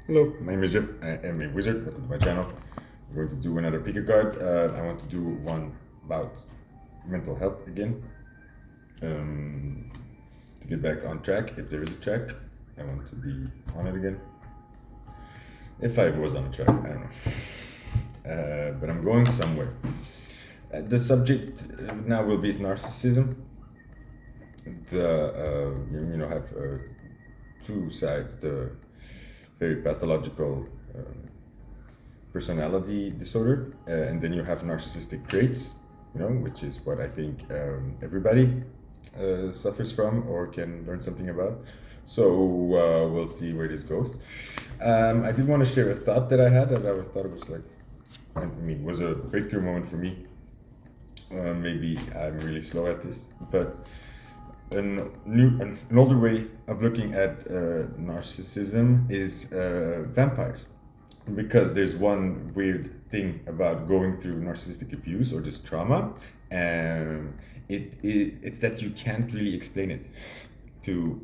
Hello, my name is Jeff. I am a wizard. Welcome to my channel. We're going to do another pick a card. I want to do one about mental health again. To get back on track, if there is a track, I want to be on it again. If I was on a track, I don't know. But I'm going somewhere. The subject now will be narcissism. Have two sides. The very pathological personality disorder, and then you have narcissistic traits, which is what I think everybody suffers from or can learn something about. So we'll see where this goes. I did want to share a thought that I had that I thought it was was a breakthrough moment for me. Maybe I'm really slow at this, but an older way of looking at narcissism is vampires, because there's one weird thing about going through narcissistic abuse or just trauma, and it's that you can't really explain it to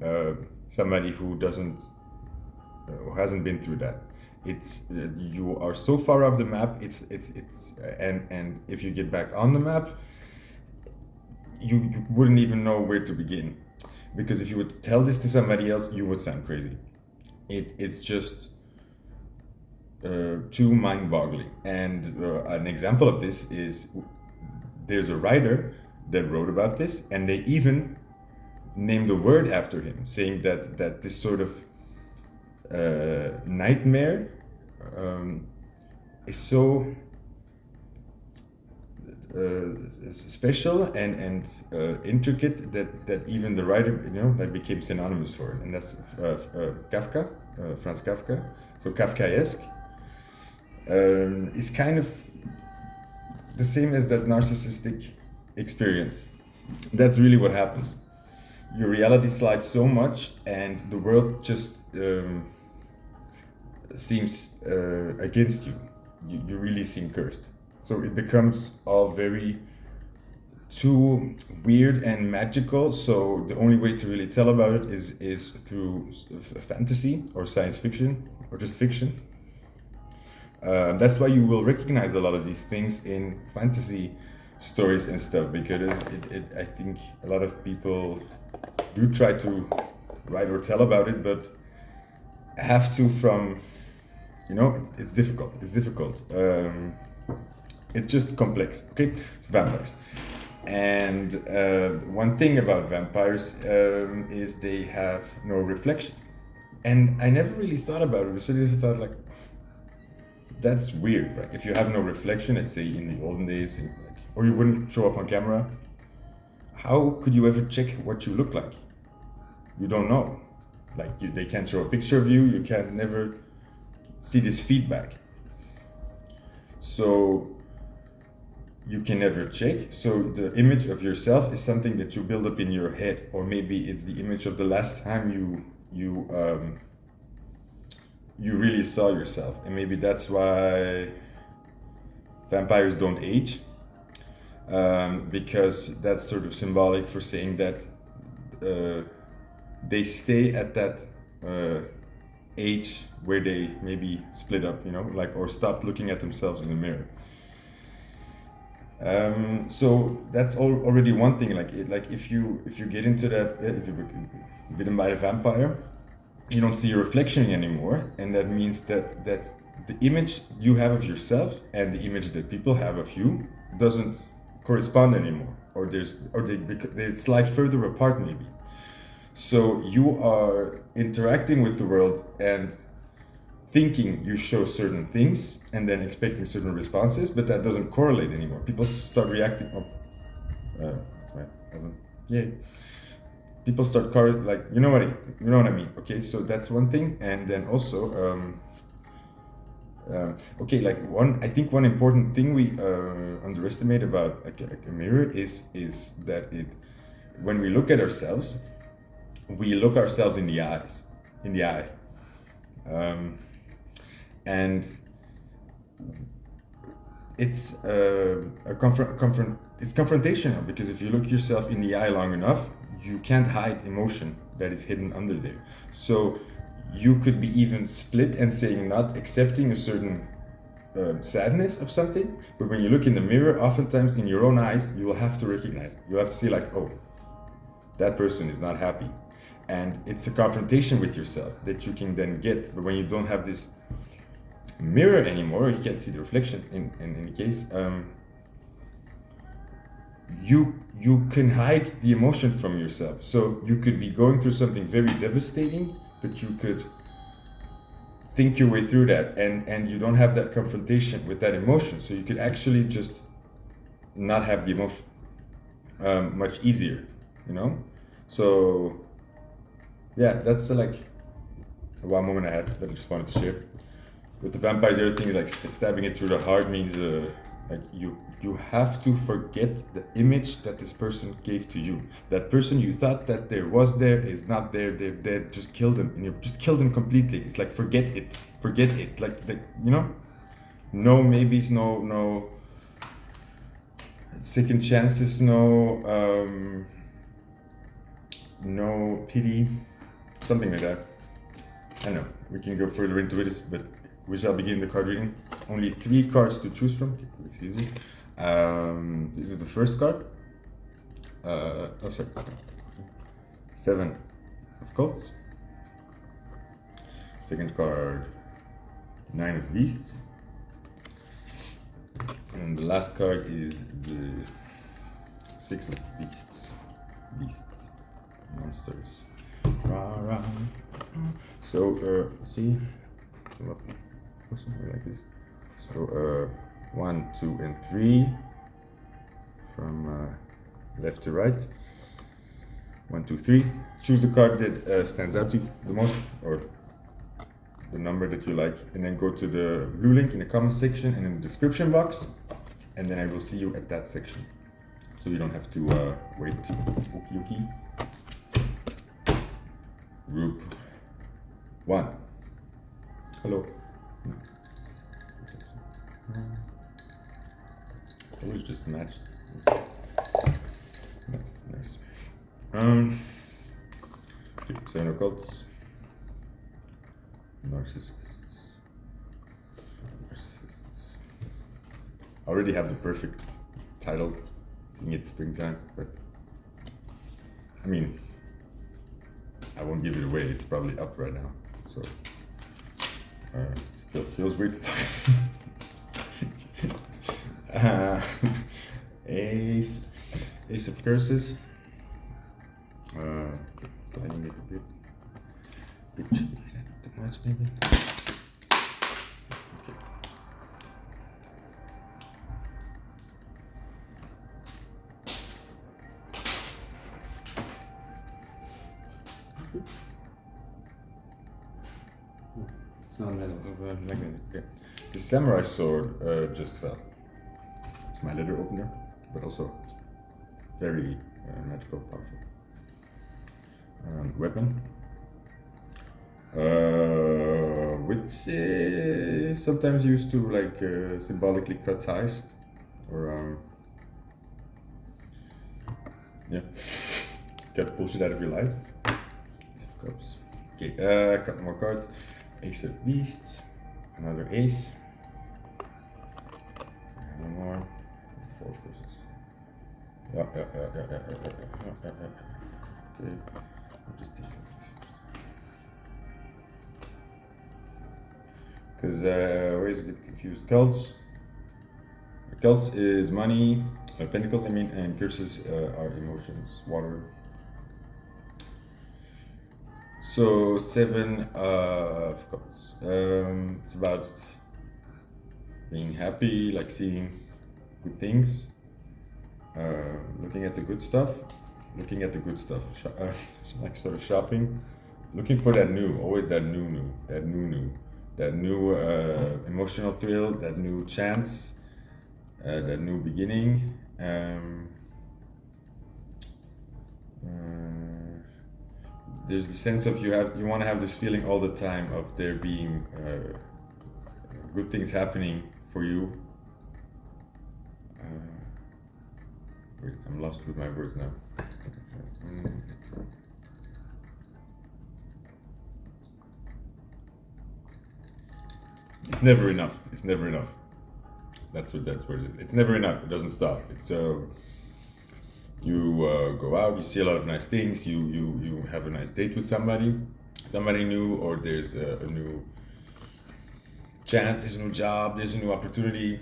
somebody who hasn't been through that. It's you are so far off the map. And if you get back on the map, you wouldn't even know where to begin, because if you would tell this to somebody else, you would sound crazy. It's just too mind-boggling. And an example of this is there's a writer that wrote about this, and they even named a word after him, saying that this sort of nightmare is so special and intricate that even the writer became synonymous for it, and that's Kafka, Franz Kafka. So Kafkaesque is kind of the same as that narcissistic experience. That's really what happens. Your reality slides so much, and the world just seems against you. You really seem cursed. So it becomes all very too weird and magical. So the only way to really tell about it is through fantasy or science fiction or just fiction. That's why you will recognize a lot of these things in fantasy stories and stuff, because I think a lot of people do try to write or tell about it, but have to from, it's difficult. It's difficult. It's just complex. Okay, so vampires. And one thing about vampires is they have no reflection. And I never really thought about it. I seriously thought, like, that's weird, right? If you have no reflection, let's say in the olden days, or you wouldn't show up on camera, how could you ever check what you look like? You don't know. They can't show a picture of you. You can't never see this feedback. So you can never check. So the image of yourself is something that you build up in your head, or maybe it's the image of the last time you really saw yourself, and maybe that's why vampires don't age, because that's sort of symbolic for saying that they stay at that age where they maybe split up, or stopped looking at themselves in the mirror. So that's already one thing. If you get into that, if you're bitten by a vampire, you don't see your reflection anymore, and that means that the image you have of yourself and the image that people have of you doesn't correspond anymore, or they slide further apart maybe. So you are interacting with the world and thinking you show certain things and then expecting certain responses, but that doesn't correlate anymore. People start reacting. That's my oven. Yay. People start you know what I mean. Okay, so that's one thing, and then also I think one important thing we underestimate about a mirror is that when we look at ourselves, we look ourselves in the eye, and it's it's confrontational, because if you look yourself in the eye long enough, you can't hide emotion that is hidden under there. So you could be even split and saying not accepting a certain sadness of something, but when you look in the mirror, oftentimes in your own eyes, you will have to recognize, you have to see like, oh, that person is not happy. And it's a confrontation with yourself that you can then get. But when you don't have this mirror anymore, you can't see the reflection in any case, you can hide the emotion from yourself. So you could be going through something very devastating, but you could think your way through that, and you don't have that confrontation with that emotion, so you could actually just not have the emotion, much easier, you know. So yeah, that's like one moment I had that I just wanted to share. With the vampires, everything is like stabbing it through the heart means like you have to forget the image that this person gave to you. That person you thought that there was there is not there. They're dead. Just kill them, and you just kill them completely. It's like forget it. Like you know, no maybes, no second chances, no pity, something like that. I don't know. We can go further into this, but we shall begin the card reading. Only 3 cards to choose from. Excuse me. This is the first card. Oh, sorry. 7 of Cups. Second card, 9 of Beasts. And the last card is the 6 of Beasts. Beasts. Monsters. Rah. So, see? Something like this. So, 1, 2, and 3 from left to right. 1, 2, 3. Choose the card that stands out to you the most, or the number that you like, and then go to the blue link in the comment section and in the description box, and then I will see you at that section, so you don't have to wait. Okie. Group 1. Hello. Always just match. Nice. Okay, 7 of Cups. Narcissists. I already have the perfect title, seeing it's springtime, but I mean, I won't give it away, it's probably up right now, so still feels weird to talk. Ace of Curses. Sliding is a bit tricky. Too much, maybe. Okay. It's not metal, magnetic. Okay. The samurai sword just fell. It's my letter opener, but also very magical, powerful weapon. Which is sometimes used to like symbolically cut ties, or get bullshit out of your life. Ace of Cups. Okay, a couple more cards. Ace of Beasts, another ace, and one more. 4 of Curses. Yeah. Okay, I'm just taking this because I always get confused. Cults is money, pentacles I mean, and curses are emotions, water. So 7 of Cups. It's about being happy, like seeing good things, looking at the good stuff, like sort of shopping, looking for that new, always that new emotional thrill, that new chance, that new beginning. There's the sense of you want to have this feeling all the time of there being good things happening for you. Wait, I'm lost with my words now. It's never enough. It's never enough. That's what it is. It's never enough. It doesn't stop. It's you go out, you see a lot of nice things, you have a nice date with somebody new, or there's a new chance, there's a new job, there's a new opportunity,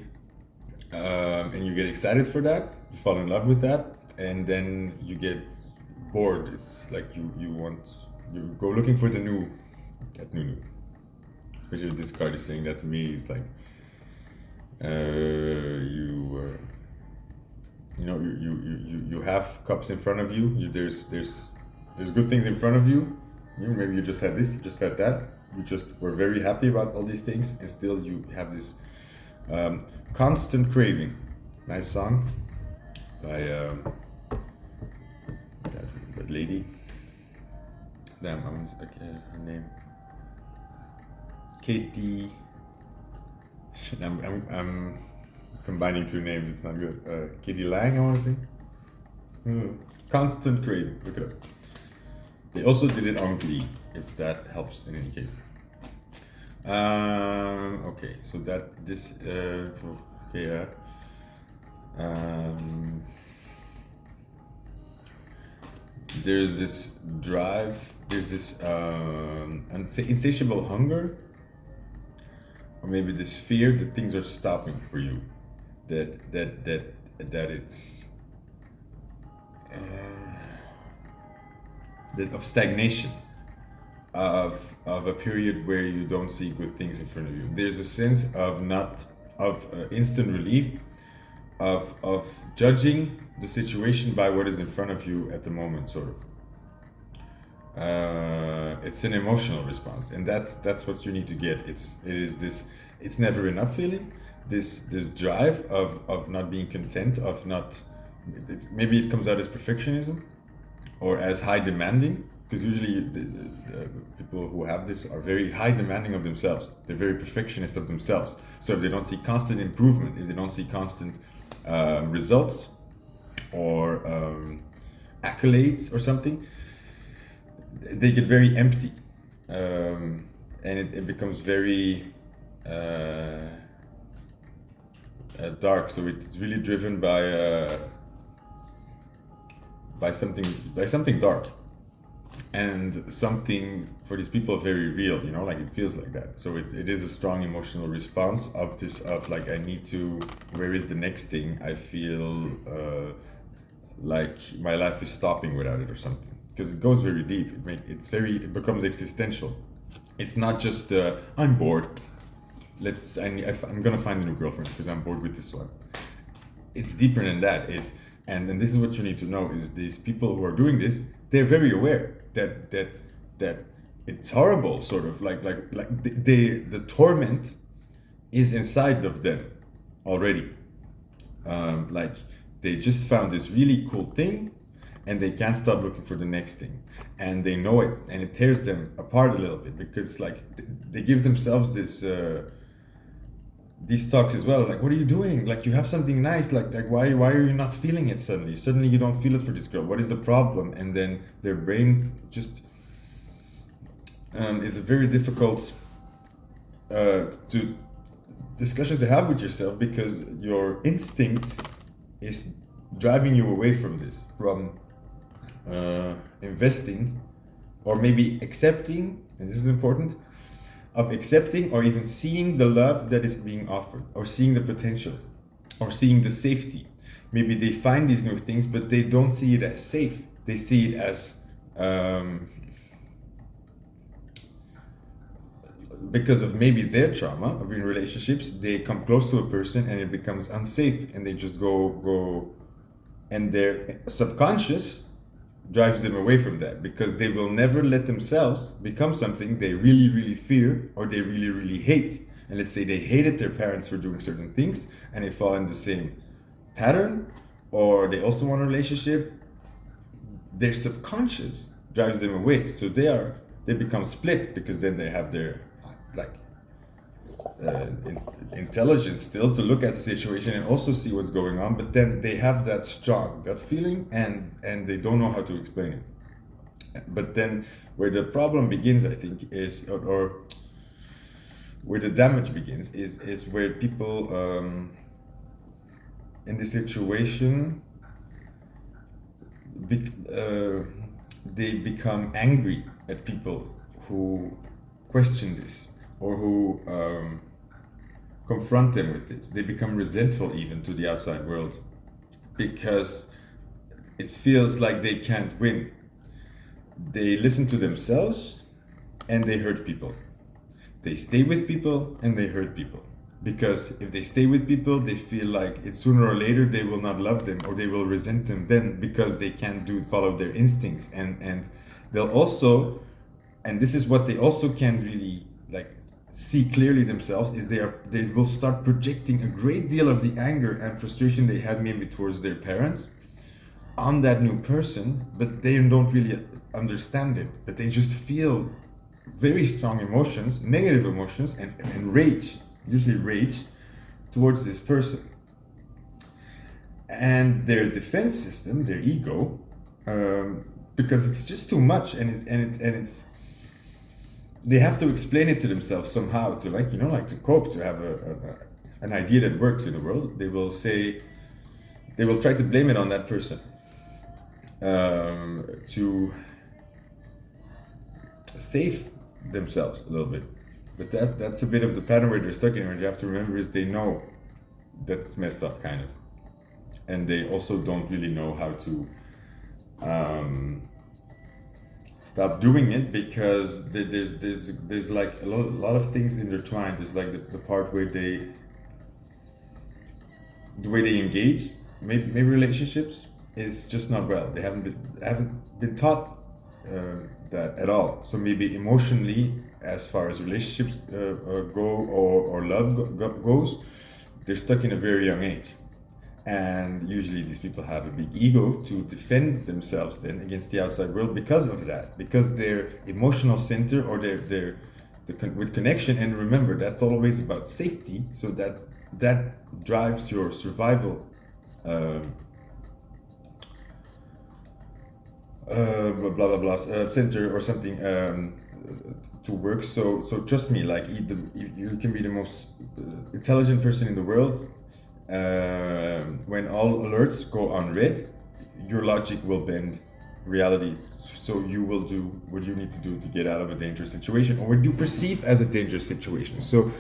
and you get excited for that, you fall in love with that, and then you get bored. It's like you go looking for the new, that new. Especially this card is saying that to me. It's like you have cups in front of you. There's good things in front of you. Maybe you just had this, you just had that. You just were very happy about all these things, and still you have this constant craving. Nice song by that lady. Damn, her name. Katie. I'm combining two names. It's not good. Katie Lang, I want to say. Constant craving. Look it up. They also did it on Glee, if that helps in any case. Okay, so that this okay. There's this drive. There's this insatiable hunger, or maybe this fear that things are stopping for you, that it's that of stagnation, of a period where you don't see good things in front of you. There's a sense of instant relief, of judging the situation by what is in front of you at the moment, sort of. It's an emotional response, and that's what you need to get. It's never enough feeling, this drive of not being content, of not, maybe it comes out as perfectionism or as high demanding, because usually the people who have this are very high demanding of themselves. They're very perfectionist of themselves. So if they don't see constant improvement, if they don't see constant results or accolades or something, they get very empty, and it becomes very dark. So it's really driven by something dark, and something for these people very real. Like it feels like that. So it is a strong emotional response of this, of like, I need to. Where is the next thing? I feel like my life is stopping without it or something. Because it goes very deep. It becomes existential. It's not just I'm bored. I'm gonna find a new girlfriend because I'm bored with this one. It's deeper than that. And this is what you need to know: is these people who are doing this, they're very aware that it's horrible. Sort of like the torment is inside of them already. Like they just found this really cool thing, and they can't stop looking for the next thing, and they know it, and it tears them apart a little bit, because like they give themselves this these talks as well, like, what are you doing? Like, you have something nice, like why are you not feeling it suddenly you don't feel it for this girl? What is the problem? And then their brain just it's a very difficult discussion to have with yourself, because your instinct is driving you away from this, from investing, or maybe accepting, and this is important, of accepting or even seeing the love that is being offered, or seeing the potential, or seeing the safety. Maybe they find these new things, but they don't see it as safe. They see it as because of maybe their trauma of in relationships, they come close to a person and it becomes unsafe, and they just go, and their subconscious drives them away from that, because they will never let themselves become something they really, really fear, or they really, really hate. And let's say they hated their parents for doing certain things, and they fall in the same pattern, or they also want a relationship. Their subconscious drives them away, so they become split, because then they have their intelligence still to look at the situation and also see what's going on, but then they have that strong gut feeling, and they don't know how to explain it. But then where the problem begins, I think, is, or where the damage begins is where people in this situation they become angry at people who question this or who confront them with this. They become resentful even to the outside world because it feels like they can't win. They listen to themselves and they hurt people. They stay with people and they hurt people. Because if they stay with people, they feel like it's sooner or later they will not love them or they will resent them then because they can't follow their instincts. And they'll also, and this is what they also can really like see clearly themselves, is they will start projecting a great deal of the anger and frustration they had maybe towards their parents on that new person, but they don't really understand it. But they just feel very strong emotions, negative emotions, and rage, usually rage, towards this person. And their defense system, their ego, because it's just too much, and it's they have to explain it to themselves somehow to to cope, to have an idea that works in the world. They will try to blame it on that person, to save themselves a little bit. But that's a bit of the pattern where they're stuck in. What you have to remember is they know that it's messed up, kind of, and they also don't really know how to stop doing it, because there's like a lot of things intertwined. There's like the part where the way they engage, maybe relationships is just not well. They haven't been taught that at all. So maybe emotionally, as far as relationships go, or love goes, they're stuck in a very young age. And usually these people have a big ego to defend themselves then against the outside world because of that, because their emotional center or their with connection. And remember, that's always about safety, so that drives your survival blah blah blah center or something to work. So trust me, like you can be the most intelligent person in the world. When all alerts go on red, your logic will bend reality, so you will do what you need to do to get out of a dangerous situation, or what you perceive as a dangerous situation. So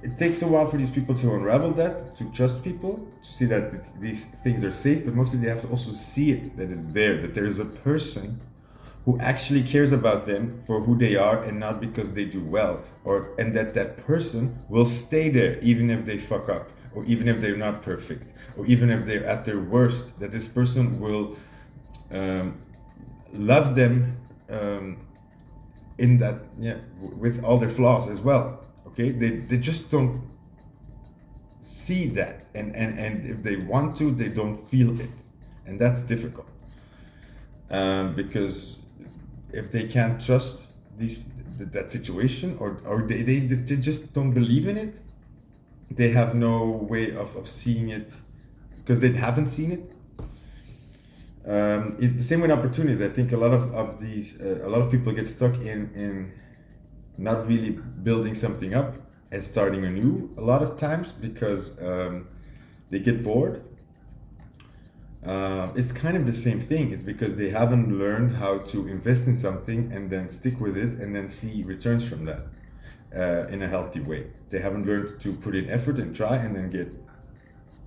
it takes a while for these people to unravel that, to trust people, to see that these things are safe, but mostly they have to also see it, that it's there, that there is a person who actually cares about them for who they are and not because they do well, and that person will stay there even if they fuck up, or even if they're not perfect, or even if they're at their worst, that this person will love them in that, with all their flaws as well. Okay, they just don't see that, and if they want to, they don't feel it, and that's difficult, because if they can't trust that situation, or they just don't believe in it, they have no way of seeing it because they haven't seen it. It's the same with opportunities. I think a lot of people get stuck in not really building something up and starting anew a lot of times because they get bored. It's kind of the same thing. It's because they haven't learned how to invest in something and then stick with it and then see returns from that in a healthy way. They haven't learned to put in effort and try and then get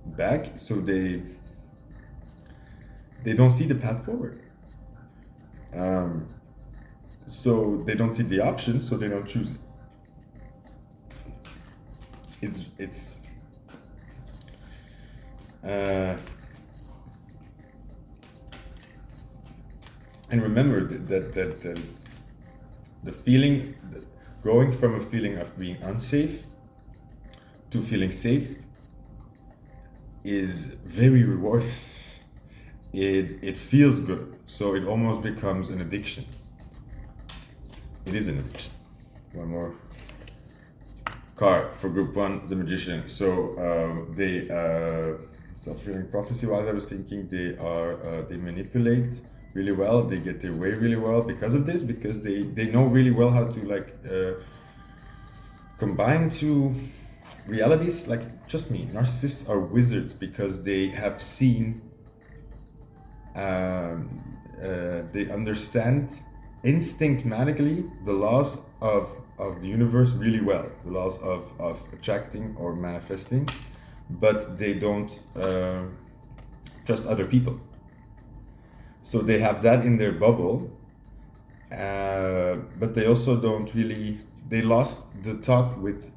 back, so they don't see the path forward. So they don't see the options, so they don't choose it. It's and remember that the feeling, going from a feeling of being unsafe to feeling safe is very rewarding. It feels good, so it almost becomes an addiction. It is an addiction. One more card for group one, the Magician. So they self-fulfilling prophecy. While I was thinking, they manipulate really well. They get their way really well because of this, because they know really well how to combined to realities. Like, trust me, narcissists are wizards because they have seen, they understand instinctively the laws of the universe really well, the laws of attracting or manifesting, but they don't trust other people. So they have that in their bubble, but they also don't really, they lost the talk with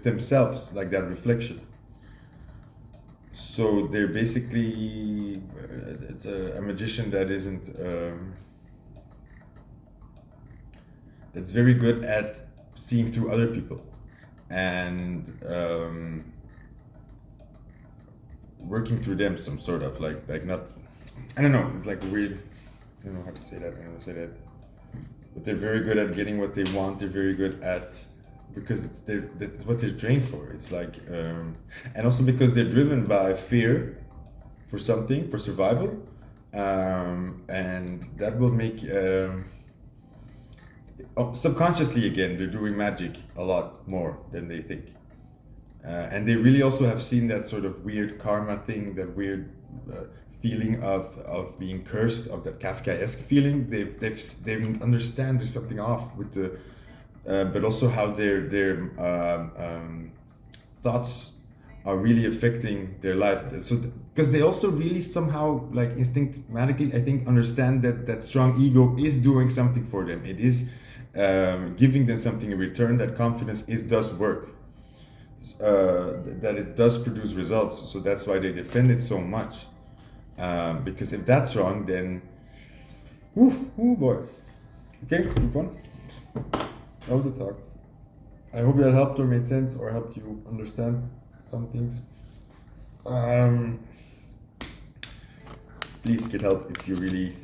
themselves, like that reflection. So they're basically a magician that isn't, that's very good at seeing through other people and working through them, some sort of like not, I don't know, it's like weird, I don't know how to say that, I don't know how to say that, but they're very good at getting what they want. They're very good at, because that's what they're trained for. It's like, and also because they're driven by fear for something, for survival, and that will make, subconsciously again, they're doing magic a lot more than they think. And they really also have seen that sort of weird karma thing, that weird feeling of being cursed, of that Kafkaesque feeling. They understand there's something off with the, but also how their thoughts are really affecting their life. So because they also really somehow, like instinctively, I think, understand that strong ego is doing something for them. It is giving them something in return. That confidence does work. That it does produce results. So that's why they defend it so much. Because if that's wrong, then, oh boy. Okay, group one. That was a talk. I hope that helped or made sense or helped you understand some things. Please get help if you really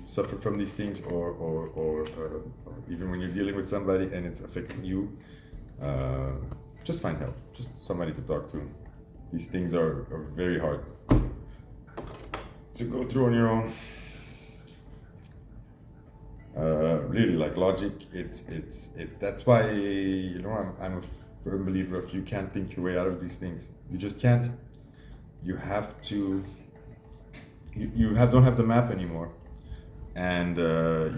suffer from these things, or even when you're dealing with somebody and it's affecting you. Just find help. Just somebody to talk to. These things are very hard to go through on your own. Really, like logic, that's why, I'm a firm believer of, you can't think your way out of these things. You just can't. You have to, don't have the map anymore, and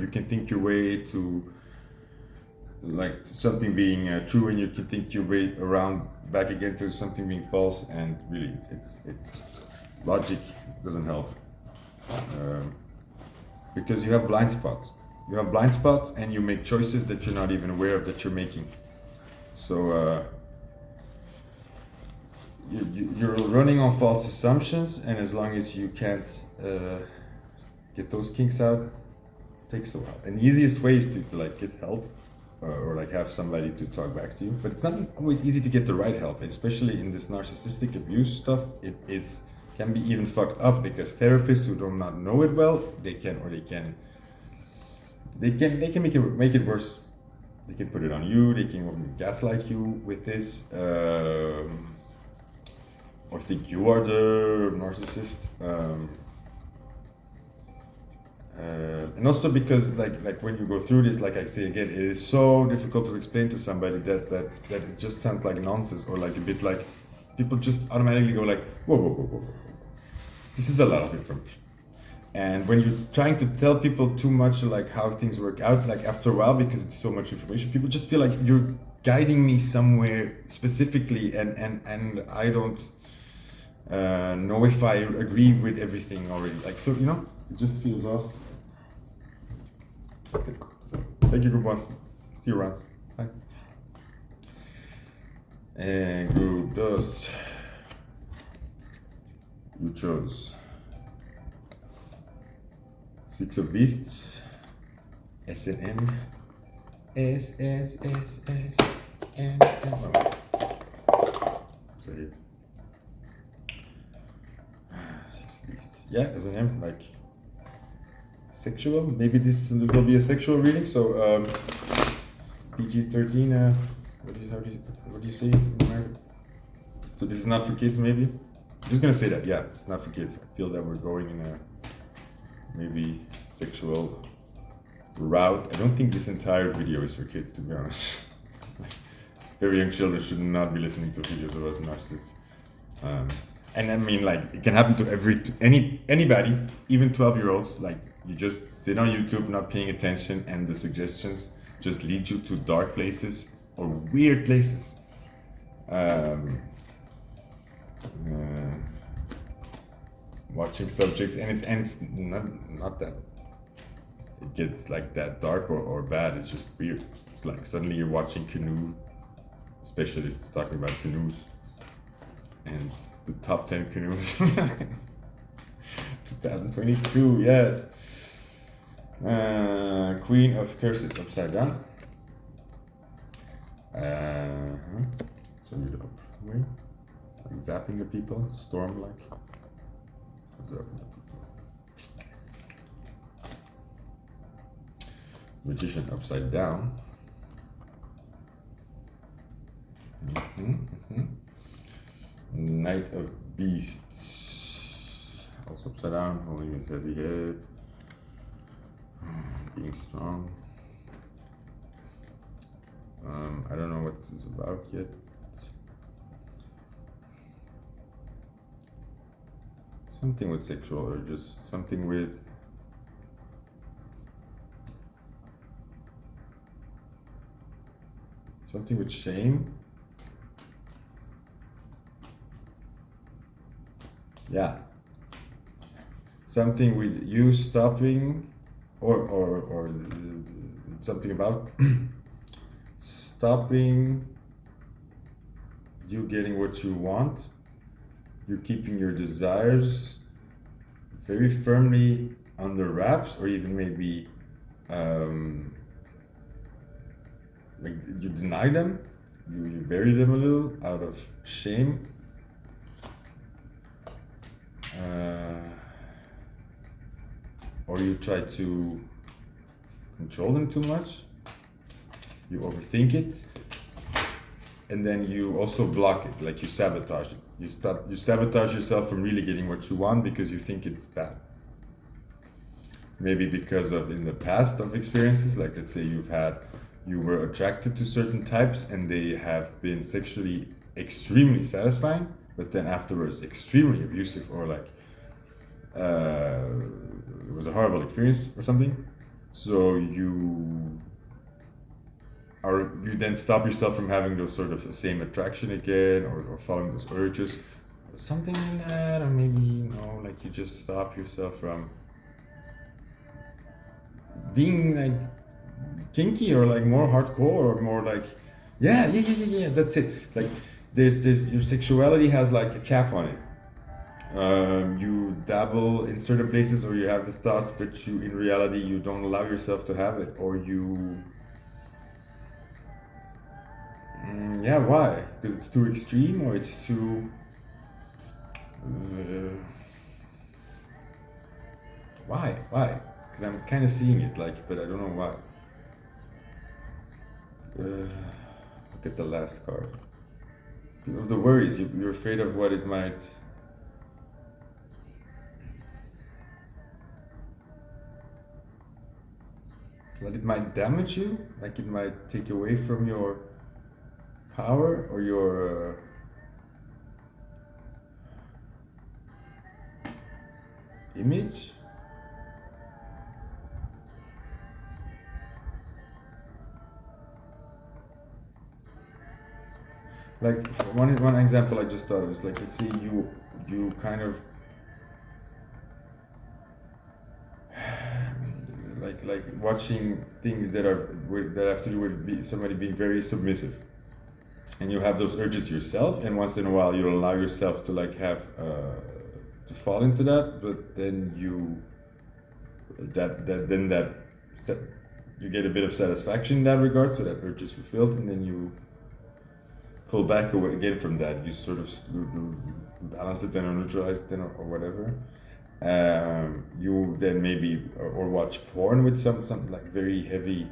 you can think your way to, like, to something being true, and you can think your way around back again to something being false, and really it's logic doesn't help, because you have blind spots. You have blind spots, and you make choices that you're not even aware of that you're making. So you're running on false assumptions, and as long as you can't get those kinks out, it takes a while. And the easiest way is to like get help, or like have somebody to talk back to you. But it's not always easy to get the right help, especially in this narcissistic abuse stuff. It can be even fucked up, because therapists who do not know it well, they can make it worse. They can put it on you. They can gaslight you with this, or think you are the narcissist. And also because like when you go through this, like I say again, it is so difficult to explain to somebody that it just sounds like nonsense, or like a bit like people just automatically go like, whoa. This is a lot of information. And when you're trying to tell people too much, like how things work out, like after a while, because it's so much information, people just feel like you're guiding me somewhere specifically, and I don't know if I agree with everything already. Like, so, it just feels off. Thank you, group one. See you around. Bye. And group dos. You chose Six of Beasts, SNM, SSSSNM. Sorry. Six of Beasts. Yeah, SNM, like sexual. Maybe this will be a sexual reading. So PG-13. What do you say? So this is not for kids, maybe. I'm just gonna say that. Yeah, it's not for kids. I feel that we're going in a maybe sexual route. I don't think this entire video is for kids, to be honest. very young children should not be listening to videos about narcissists. And I mean, like, it can happen to anybody, even 12-year-olds. Like, you just sit on YouTube not paying attention, and the suggestions just lead you to dark places or weird places. Watching subjects, and it's not that it gets like that dark or bad. It's just weird. It's like suddenly you're watching canoe specialists talking about canoes and the top 10 canoes. 2022, yes. Queen of Curses upside down. So you're up way. It's like zapping the people, storm like. Zapping the people. Magician upside down. Knight of Beasts, also upside down, holding his heavy head, being strong. I don't know what this is about yet. Something with sexual urges, something with shame. Yeah. Something with you stopping, or something about stopping you getting what you want. You're keeping your desires very firmly under wraps, or even maybe like you deny them, you bury them a little out of shame. Or you try to control them too much, you overthink it, and then you also block it, like you sabotage it. You sabotage yourself from really getting what you want because you think it's bad. Maybe because of in the past of experiences, like let's say you were attracted to certain types and they have been sexually extremely satisfying, but then afterwards extremely abusive, or like it was a horrible experience or something. So you then stop yourself from having those sort of same attraction again, or following those urges, or something like that. Or maybe like you just stop yourself from being like kinky, or like more hardcore, or more like yeah, that's it. Like there's your sexuality has like a cap on it. You dabble in certain places, or you have the thoughts, but you in reality you don't allow yourself to have it, or you why? Because it's too extreme, or it's too why? Because I'm kind of seeing it, like, but I don't know why. Look at the last card. Of the worries, you're afraid of what it might. Like it might damage you, like it might take away from your power or your image. Like one example I just thought of is like, let's say you kind of like watching things that have to do with somebody being very submissive, and you have those urges yourself, and once in a while you'll allow yourself to like have to fall into that, but then you get a bit of satisfaction in that regard, so that urge is fulfilled, and then you pull back away again from that. You sort of balance it then, or neutralize it then, or whatever. You then maybe or watch porn with some like very heavy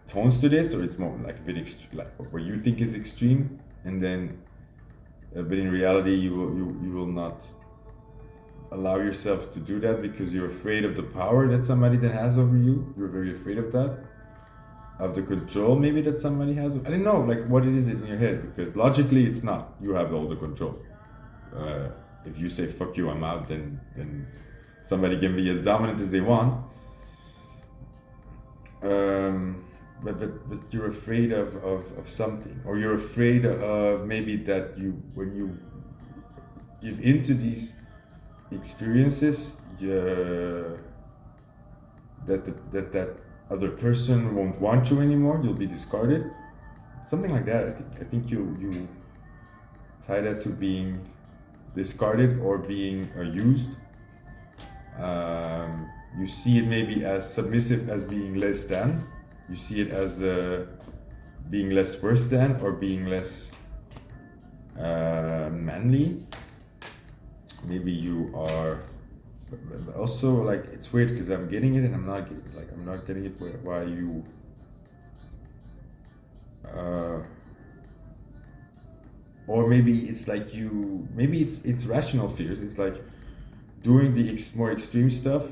tones to this, or it's more like a bit like what you think is extreme, and then but in reality you will not allow yourself to do that because you're afraid of the power that somebody that has over you. You're very afraid of that. of the control maybe that somebody has. I don't know, like what it is in your head, because logically it's not. You have all the control. If you say fuck you, I'm out, then somebody can be as dominant as they want. But you're afraid of something, or you're afraid of maybe that when you give into these experiences, that other person won't want you anymore. You'll be discarded, something like that. I think you tie that to being discarded or being used. You see it maybe as submissive as being less than. You see it as being less worth than, or being less manly. Maybe you are, but also like it's weird because I'm getting it and I'm not getting it. Like I'm not getting it why you or maybe it's like maybe it's rational fears. It's like doing the more extreme stuff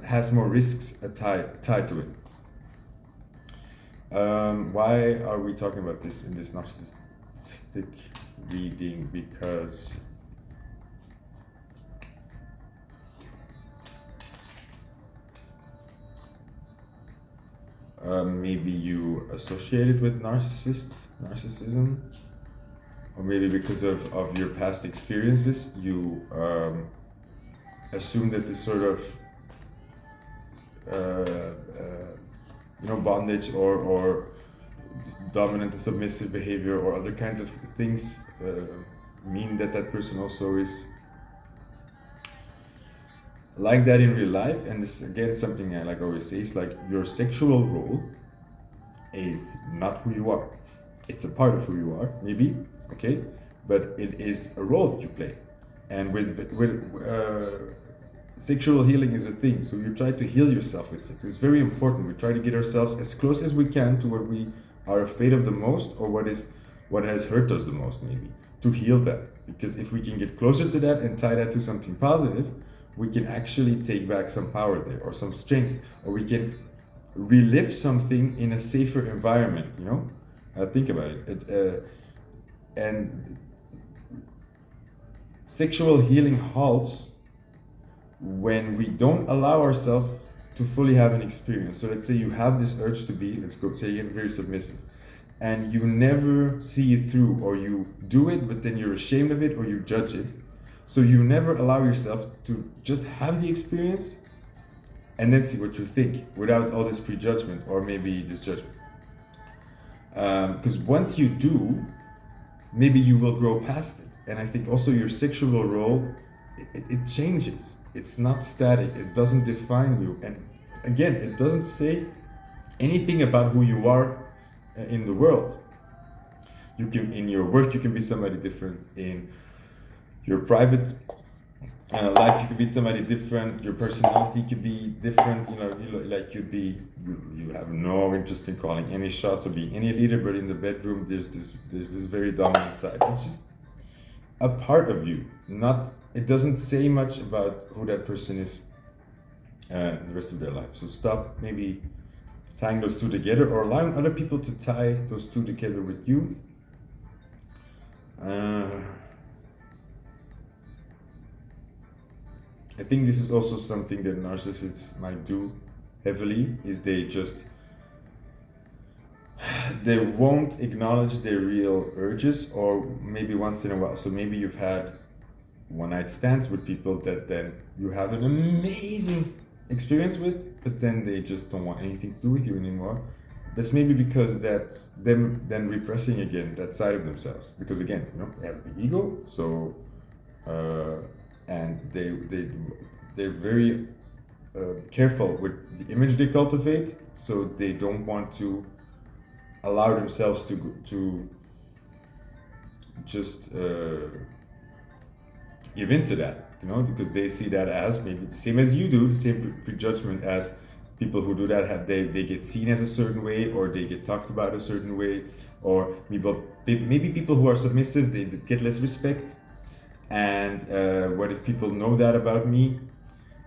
has more risks tied to it. Why are we talking about this in this narcissistic reading? Because maybe you associated with narcissism, or maybe because of your past experiences, you assume that this sort of bondage or dominant and submissive behavior or other kinds of things mean that person also is like that in real life. And this again something I like always say is like your sexual role is not who you are. It's a part of who you are, maybe, okay, but it is a role you play. And with sexual healing is a thing. So you try to heal yourself with sex. It's very important. We try to get ourselves as close as we can to what we are afraid of the most, or what has hurt us the most, maybe, to heal that. Because if we can get closer to that and tie that to something positive, we can actually take back some power there, or some strength, or we can relive something in a safer environment, think about it. And sexual healing halts when we don't allow ourselves to fully have an experience. So let's say you have this urge to be, let's go say again, very submissive, and you never see it through, or you do it but then you're ashamed of it, or you judge it. So you never allow yourself to just have the experience and then see what you think without all this prejudgment or maybe this judgment. Because once you do, maybe you will grow past it. And I think also your sexual role, it changes. It's not static. It doesn't define you. And again, it doesn't say anything about who you are in the world. You can, in your work, you can be somebody different. In your private life, you could be somebody different. Your personality could be different. You have no interest in calling any shots or being any leader, but in the bedroom, there's this very dominant side. It's just a part of you. It doesn't say much about who that person is the rest of their life. So stop maybe tying those two together, or allowing other people to tie those two together with you. I think this is also something that narcissists might do heavily, is they won't acknowledge their real urges, or maybe once in a while. So maybe you've had one night stands with people that then you have an amazing experience with, but then they just don't want anything to do with you anymore. That's maybe because that's them then repressing again that side of themselves, because again, they have a big ego. So and they're very careful with the image they cultivate, so they don't want to allow themselves to just give in to that, because they see that as maybe the same as you do, the same prejudgment as people who do that they get seen as a certain way, or they get talked about a certain way, or maybe people who are submissive, they get less respect. And what if people know that about me?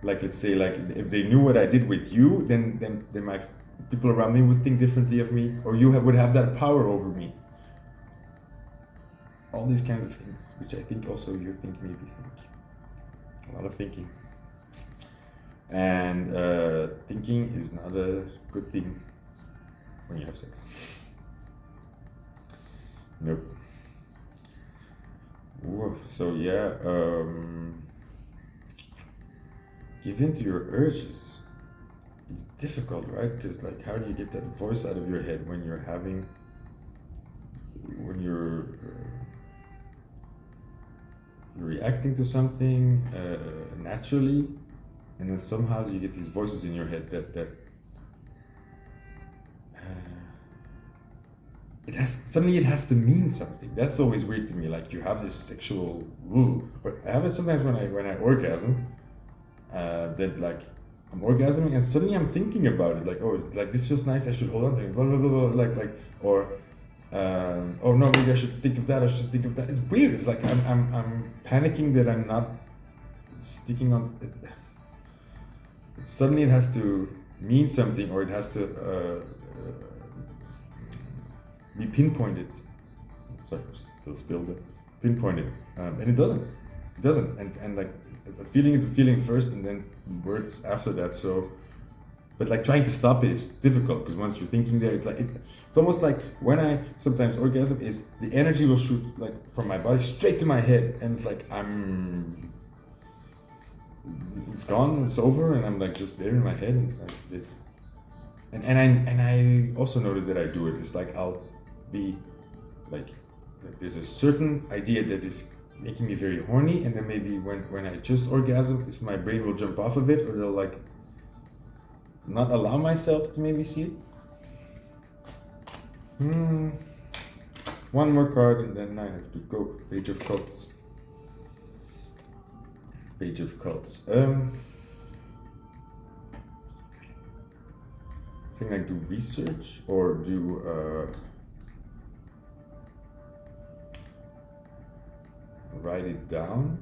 Like, let's say, like if they knew what I did with you, then people around me would think differently of me, or you would have that power over me. All these kinds of things, which I think also you maybe think. A lot of thinking. And thinking is not a good thing when you have sex. Nope. So yeah, give in to your urges. It's difficult, right? Because like, how do you get that voice out of your head when you're reacting to something naturally, and then somehow you get these voices in your head that it has to mean something. That's always weird to me. Like, you have this sexual but I have it sometimes when I orgasm, that like I'm orgasming and suddenly I'm thinking about it, like, oh, like this feels nice, I should hold on to it, blah blah blah, blah, like or oh no, maybe I should think of that, It's weird. It's like I'm panicking that I'm not sticking on it. Suddenly it has to mean something, or it has to be pinpointed. Sorry, still spilled it. Pinpointed, and it doesn't. And like, a feeling is a feeling first, and then words after that. So, but like, trying to stop it is difficult, because once you're thinking there, it's like it's almost like when I sometimes orgasm, is the energy will shoot like from my body straight to my head, and it's like it's gone, it's over, and I'm like just there in my head, and it's like and I also notice that I do it. It's like I'll be like there's a certain idea that is making me very horny, and then maybe when I just orgasm, is my brain will jump off of it, or they'll like not allow myself to maybe see it. One more card, and then I have to go. Page of Cups. Think like do research, or do write it down.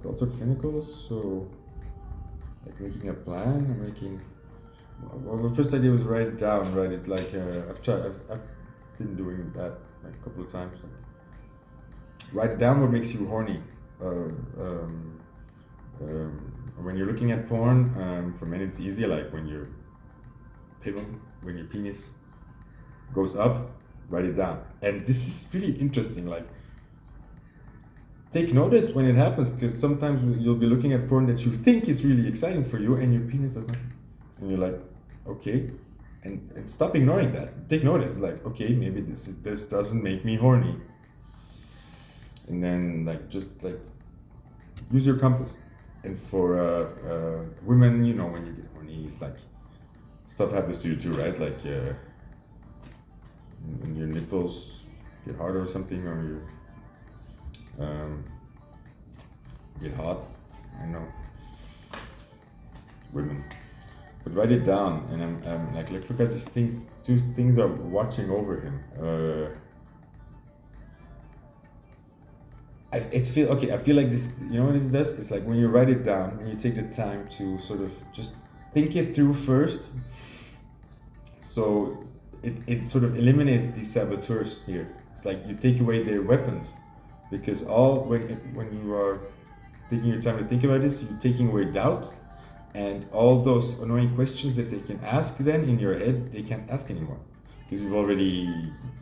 Lots of chemicals, so like making a plan, well, the first idea was write it down, write it like, I've been doing that like a couple of times. Like, write it down what makes you horny. When you're looking at porn, for men it's easier, like when your penis goes up, write it down. And this is really interesting, like, take notice when it happens, because sometimes you'll be looking at porn that you think is really exciting for you, and your penis does not. And you're like, okay, and stop ignoring that. Take notice, like, okay, maybe this doesn't make me horny. And then like just like use your compass. And for women, you know, when you get horny, it's like stuff happens to you too, right? Like when your nipples get hard or something, or you get hot. I know, women. But write it down, and I'm like, look at this thing. Two things are watching over him. I feel like this. You know what this does? It's like when you write it down, when you take the time to sort of just think it through first. So it sort of eliminates these saboteurs here. It's like you take away their weapons, because when you are taking your time to think about this, you're taking away doubt. And all those annoying questions that they can ask then in your head, they can't ask anymore, because you've already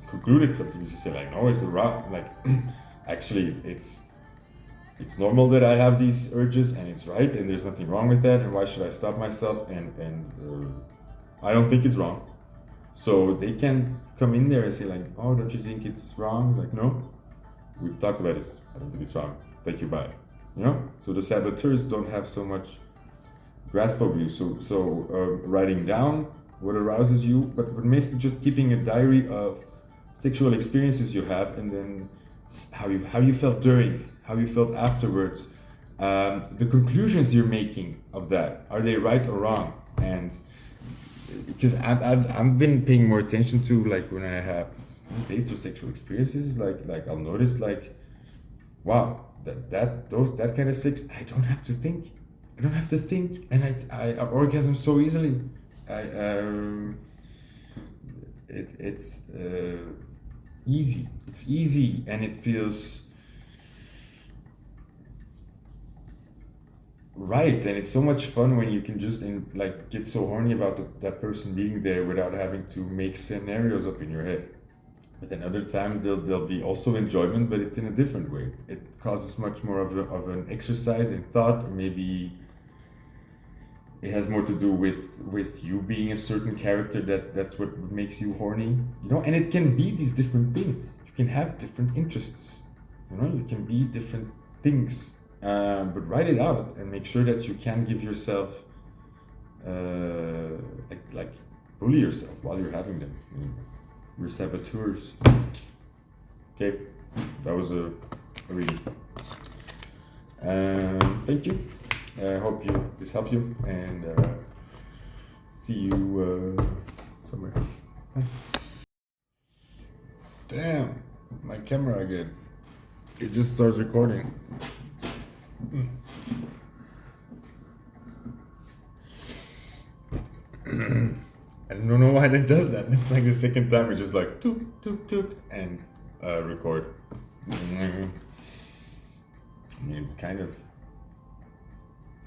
concluded something. You say like, no, it's wrong. Like, actually, it's normal that I have these urges, and it's right, and there's nothing wrong with that. And why should I stop myself? And I don't think it's wrong. So they can come in there and say like, oh, don't you think it's wrong? Like, no, we've talked about this. I don't think it's wrong. Thank you, bye. You know. So the saboteurs don't have so much grasp of you. So writing down what arouses you, but maybe just keeping a diary of sexual experiences you have, and then how you felt during, how you felt afterwards, The conclusions you're making of that, are they right or wrong? And because I've been paying more attention to, like, when I have dates or sexual experiences, like I'll notice, like, wow, that kind of sex, I don't have to think, and I orgasm so easily. I it's easy. It's easy, and it feels right, and it's so much fun when you can just like get so horny about that person being there without having to make scenarios up in your head. But then other times there'll be also enjoyment, but it's in a different way. It causes much more of an exercise in thought, or maybe it has more to do with you being a certain character, that's what makes you horny, you know. And it can be these different things. You can have different interests, you know. You can be different things, but write it out and make sure that you can give yourself like bully yourself while you're having them. I mean, we're saboteurs. Okay, that was a reading. Thank you. I hope this helped you, and see you somewhere. Bye. Damn, my camera again. It just starts recording. I don't know why it does that. It's like the second time it's just like took, took, took, and record. I mean, it's kind of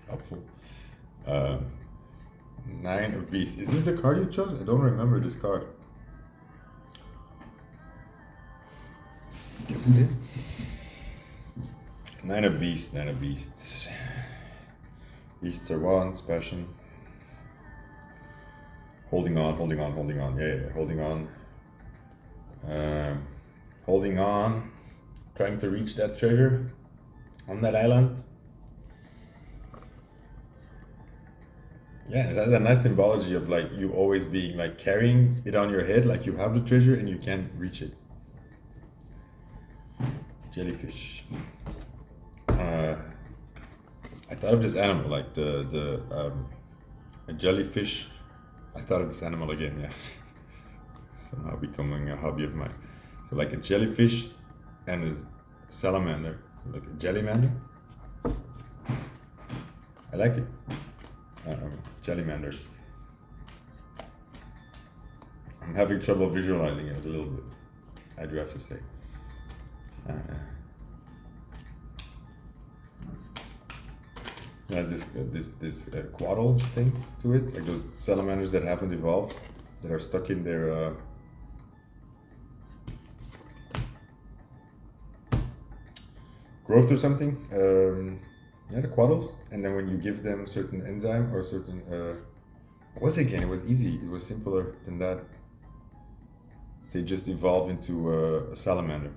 helpful. 9 of Beasts. Is this the card you chose? I don't remember this card. Guess it is. 9 of Beasts. 9 of Beasts. Beasts are wands, passion. Holding on, holding on, holding on. Yeah, holding on. Holding on. Trying to reach that treasure on that island. Yeah, it has a nice symbology of like you always being like carrying it on your head, like you have the treasure and you can't reach it. Jellyfish. I thought of this animal, like a jellyfish. I thought of this animal again, yeah. Somehow becoming a hobby of mine. So like a jellyfish and a salamander, like a jellymander. I like it. Jellymander. I'm having trouble visualizing it a little bit, I do have to say. Yeah, this quaddle thing to it, like those salamanders that haven't evolved, that are stuck in their growth or something. Yeah, the quaddles, and then when you give them certain enzyme or certain what was it again? It was easy. It was simpler than that. They just evolve into a salamander.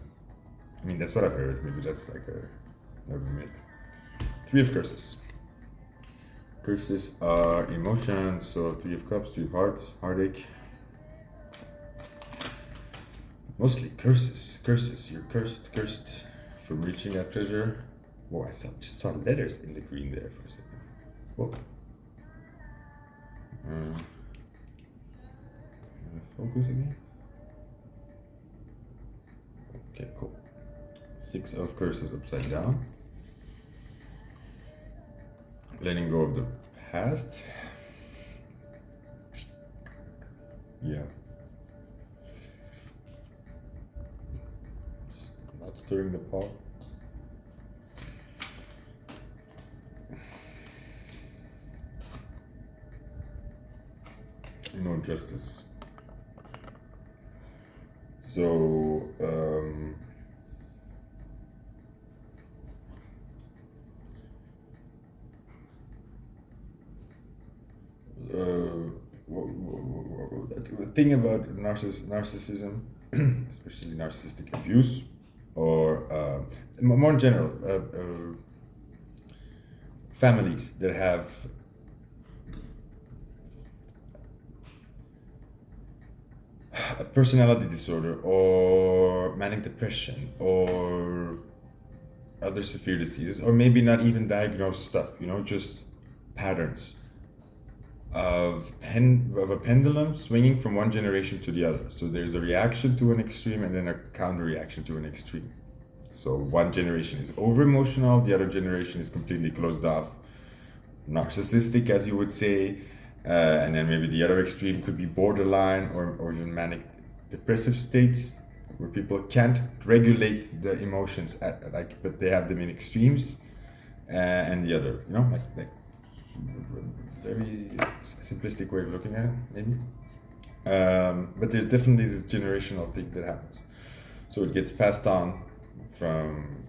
I mean, that's what I've heard. Maybe that's like a urban myth. 3 of Curses. Curses are emotions. So 3 of Cups, 3 of Hearts, heartache. Mostly curses. Curses. You're cursed from reaching that treasure. Whoa, I just saw letters in the green there for a second. Whoa. Focus again. Okay, cool. 6 of Curses upside down. Letting go of the past. Yeah. Not stirring the pot. No justice. So, the thing about narcissism, especially narcissistic abuse, or more in general, families that have a personality disorder or manic depression or other severe diseases, or maybe not even diagnosed stuff, just patterns of a pendulum swinging from one generation to the other. So there's a reaction to an extreme and then a counter reaction to an extreme. So one generation is over emotional, the other generation is completely closed off, narcissistic, as you would say, and then maybe the other extreme could be borderline or even manic depressive states where people can't regulate the emotions but they have them in extremes, and the other, like very simplistic way of looking at it, maybe. But there's definitely this generational thing that happens. So it gets passed on from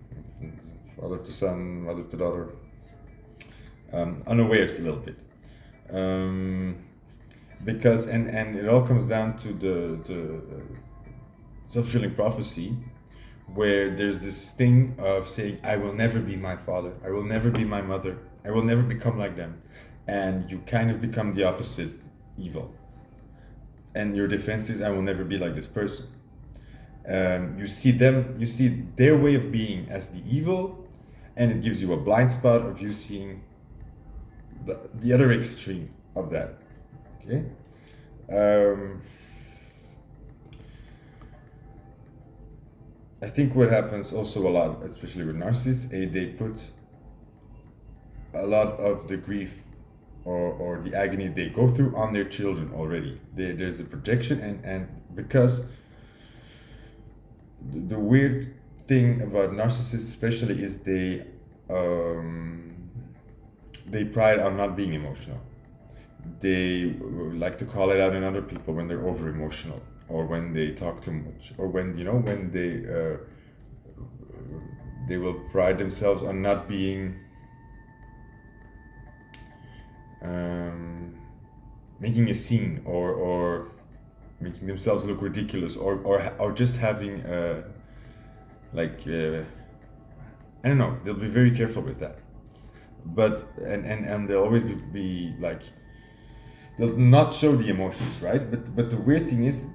father to son, mother to daughter, unawares a little bit. Because and it all comes down to the self-fulfilling prophecy, where there's this thing of saying, I will never be my father, I will never be my mother, I will never become like them. And you kind of become the opposite evil. And your defense is, I will never be like this person. You see their way of being as the evil, and it gives you a blind spot of you seeing the other extreme of that. Okay? I think what happens also a lot, especially with narcissists, they put a lot of the grief or the agony they go through on their children already. There's a projection, and because the weird thing about narcissists especially is they pride on not being emotional. They like to call it out in other people when they're over emotional, or when they talk too much, or when they will pride themselves on not being making a scene, or making themselves look ridiculous, or just having I don't know, they'll be very careful with that. But and they'll always be like, they'll not show the emotions, right? But the weird thing is,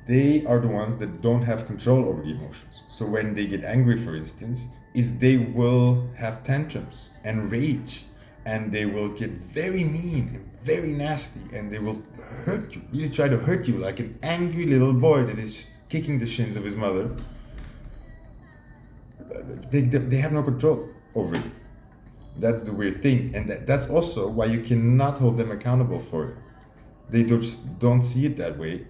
they are the ones that don't have control over the emotions. So when they get angry, for instance, they will have tantrums and rage, and they will get very mean and very nasty, and they will hurt you, really try to hurt you, like an angry little boy that is kicking the shins of his mother. They have no control over it. That's the weird thing, and that's also why you cannot hold them accountable for it. They just don't see it that way,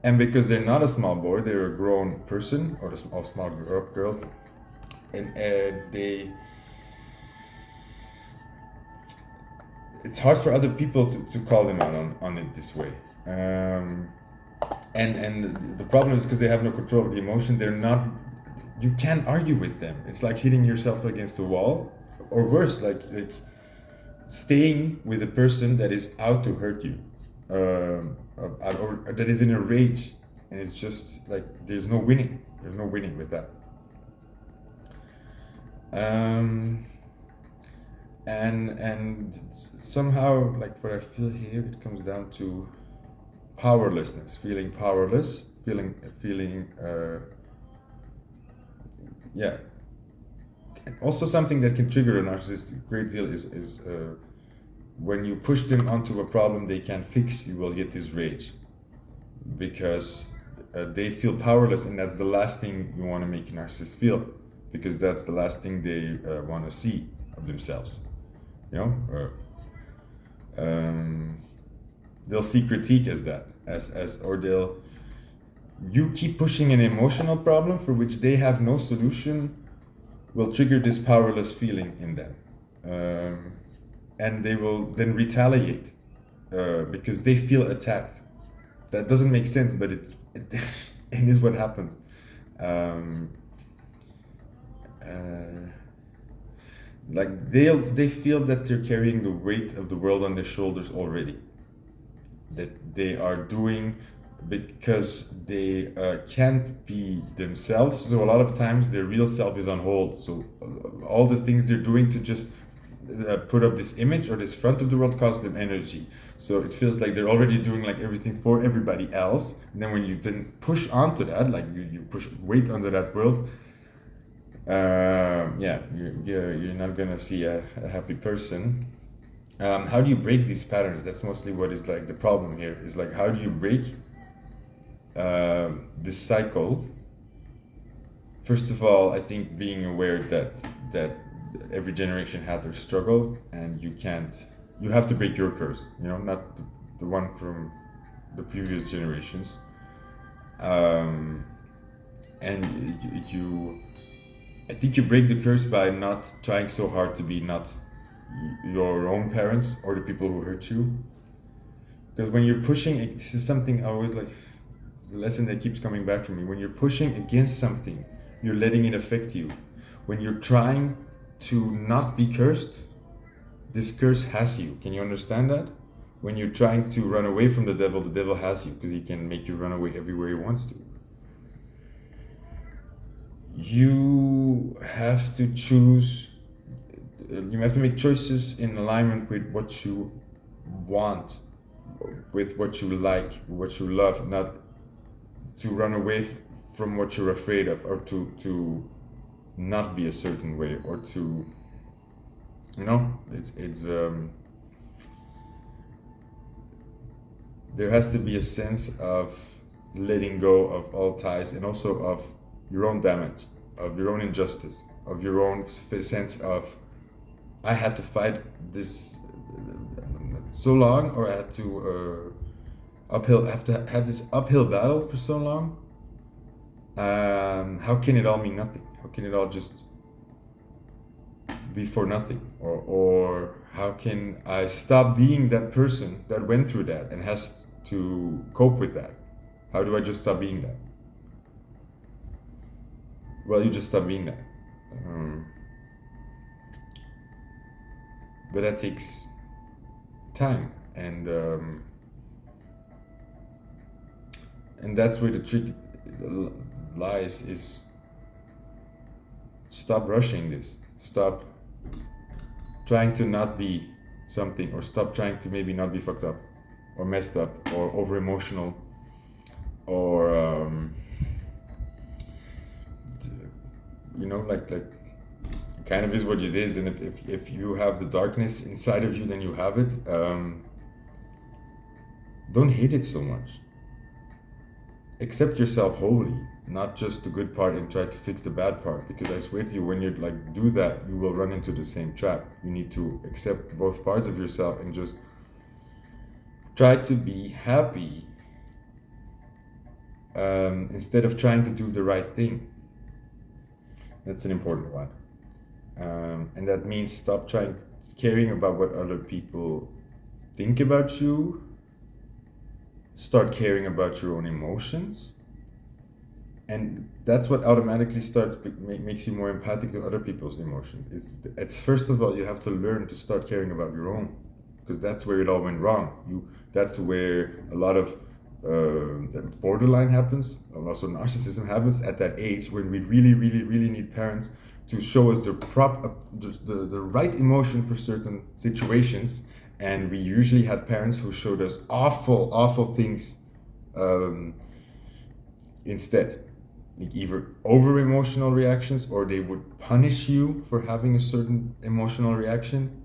and because they're not a small boy, they're a grown person, or a small girl, and it's hard for other people to call them out on it this way. And the problem is, because they have no control of the emotion, you can't argue with them. It's like hitting yourself against a wall, or worse, like staying with a person that is out to hurt you, or that is in a rage, and it's just like there's no winning with that. And somehow, like, what I feel here, it comes down to powerlessness, feeling powerless, feeling yeah. And also something that can trigger a narcissist a great deal is when you push them onto a problem they can't fix, you will get this rage, because they feel powerless, and that's the last thing you want to make a narcissist feel, because that's the last thing they want to see of themselves. They'll see critique as that, you keep pushing an emotional problem for which they have no solution, will trigger this powerless feeling in them, and they will then retaliate because they feel attacked. That doesn't make sense, but it is what happens. Like they feel that they're carrying the weight of the world on their shoulders already, that they are doing, because they can't be themselves. So a lot of times their real self is on hold. So all the things they're doing to just put up this image or this front of the world costs them energy. So it feels like they're already doing like everything for everybody else. And then when you then push onto that, like you push weight onto that world, you're not gonna see a happy person. How do you break these patterns? That's mostly what is like the problem here. Is like, how do you break this cycle? First of all, I think being aware that every generation had their struggle, and you have to break your curse. Not the one from the previous generations. And I think you break the curse by not trying so hard to be not your own parents or the people who hurt you. Because when you're pushing, this is something I always like, the lesson that keeps coming back for me. When you're pushing against something, you're letting it affect you. When you're trying to not be cursed, this curse has you. Can you understand that? When you're trying to run away from the devil has you, because he can make you run away everywhere he wants to. You have to choose, you have to make choices in alignment with what you want, with what you like, what you love, not to run away from what you're afraid of, or to not be a certain way, or to, there has to be a sense of letting go of all ties, and also of your own damage, of your own injustice, of your own sense of, I had to fight this so long, or I had to had this uphill battle for so long. How can it all mean nothing? How can it all just be for nothing? Or how can I stop being that person that went through that and has to cope with that? How do I just stop being that? Well, you just stop being that. But that takes time, and that's where the trick lies, is stop rushing this. Stop trying to not be something, or stop trying to maybe not be fucked up or messed up or over emotional, or like kind of is what it is. And if you have the darkness inside of you, then you have it. Don't hate it so much. Accept yourself wholly, not just the good part and try to fix the bad part, because I swear to you, when you do that, you will run into the same trap. You need to accept both parts of yourself and just try to be happy, instead of trying to do the right thing. That's an important one. And that means stop caring about what other people think about you. Start caring about your own emotions. And that's what automatically makes you more empathic to other people's emotions. It's first of all, you have to learn to start caring about your own, because that's where it all went wrong. That's where a lot of borderline happens, and also narcissism happens at that age, when we really, really, really need parents to show us the right emotion for certain situations. And we usually had parents who showed us awful things instead. Like either over emotional reactions, or they would punish you for having a certain emotional reaction.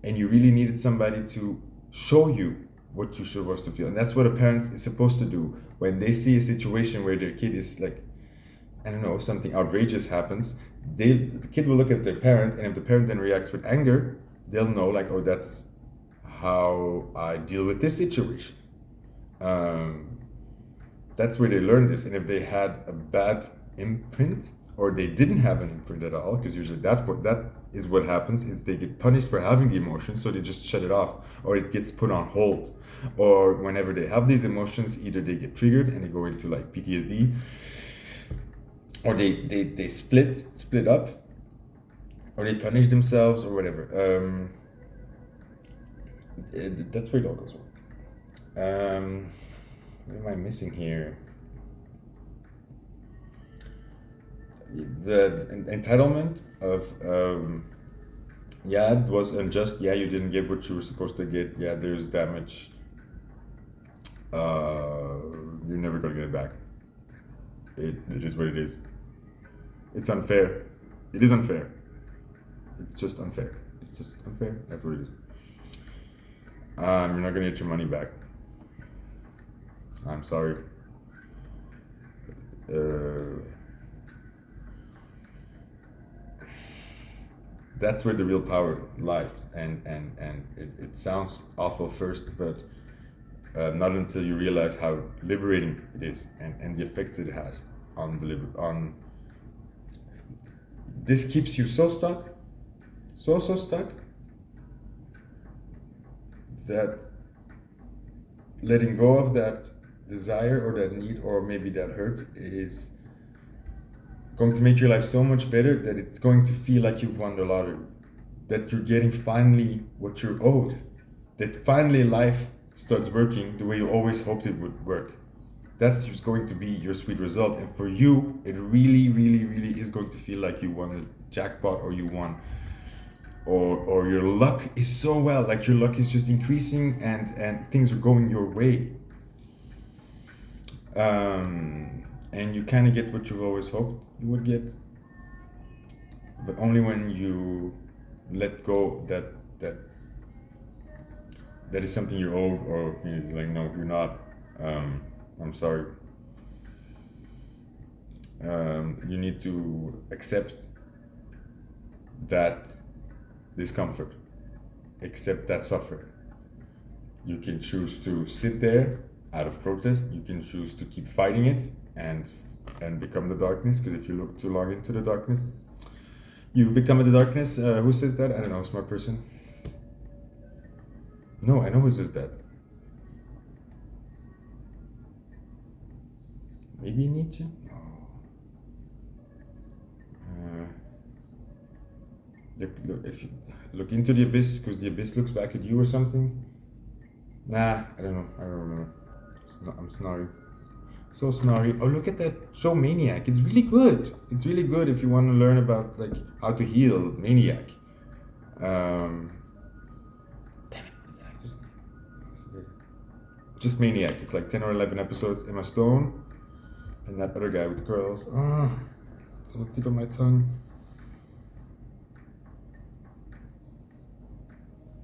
And you really needed somebody to show you what you're supposed to feel. And that's what a parent is supposed to do when they see a situation where their kid is like, I don't know, something outrageous happens. The kid will look at their parent, and if the parent then reacts with anger, they'll know like, oh, that's how I deal with this situation. That's where they learn this. And if they had a bad imprint, or they didn't have an imprint at all, because usually that is what happens, is they get punished for having the emotion, so they just shut it off, or it gets put on hold. Or whenever they have these emotions, either they get triggered and they go into like PTSD, or they split up, or they punish themselves, or whatever. That's where it all goes wrong. What am I missing here? The entitlement of Yeah, it was unjust. Yeah, you didn't get what you were supposed to get. Yeah, there's damage. You're never gonna get it back. It is what it is. It's unfair. It is unfair. It's just unfair. It's just unfair. That's what it is. You're not gonna get your money back. I'm sorry. That's where the real power lies, and it sounds awful first, but not until you realize how liberating it is, and the effects it has on on. This keeps you so stuck, so stuck, that letting go of that desire or that need or maybe that hurt is going to make your life so much better that it's going to feel like you've won the lottery, that you're getting finally what you're owed, that finally life starts working the way you always hoped it would work. That's just going to be your sweet result, and for you it really is going to feel like you won the jackpot, or you won, or your luck is so well, like your luck is just increasing and things are going your way. And you kind of get what you've always hoped you would get, but only when you let go that is something you're owed, or it's like, no, you're not. I'm sorry. You need to accept that discomfort, accept that suffering. You can choose to sit there out of protest. You can choose to keep fighting it and become the darkness, because if you look too long into the darkness, you become the darkness. Who says that? I don't know, a smart person. No, I know who says that. Maybe Nietzsche? No. If you look into the abyss, because the abyss looks back at you or something. Nah, I don't know. I don't remember. I'm snarry. So snarry. Oh, look at that show Maniac. It's really good. It's really good if you want to learn about like how to heal Maniac. Damn it, what is that? Just Maniac. It's like 10 or 11 episodes. Emma Stone and that other guy with curls. Oh, it's on the tip of my tongue.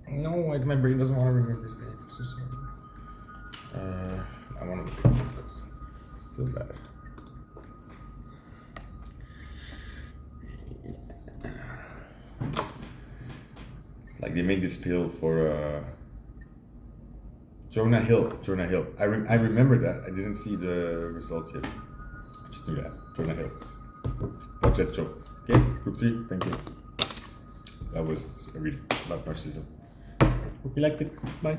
No, like my brain doesn't want to remember his name. I'm so sorry. I want to look at this. Feel bad. Like they made this pill for Jonah Hill. I remember that. I didn't see the results yet. I just knew that. Jonah Hill. Watch that show. Okay, group 3. Thank you. That was a read about narcissism. Hope you liked it. Bye.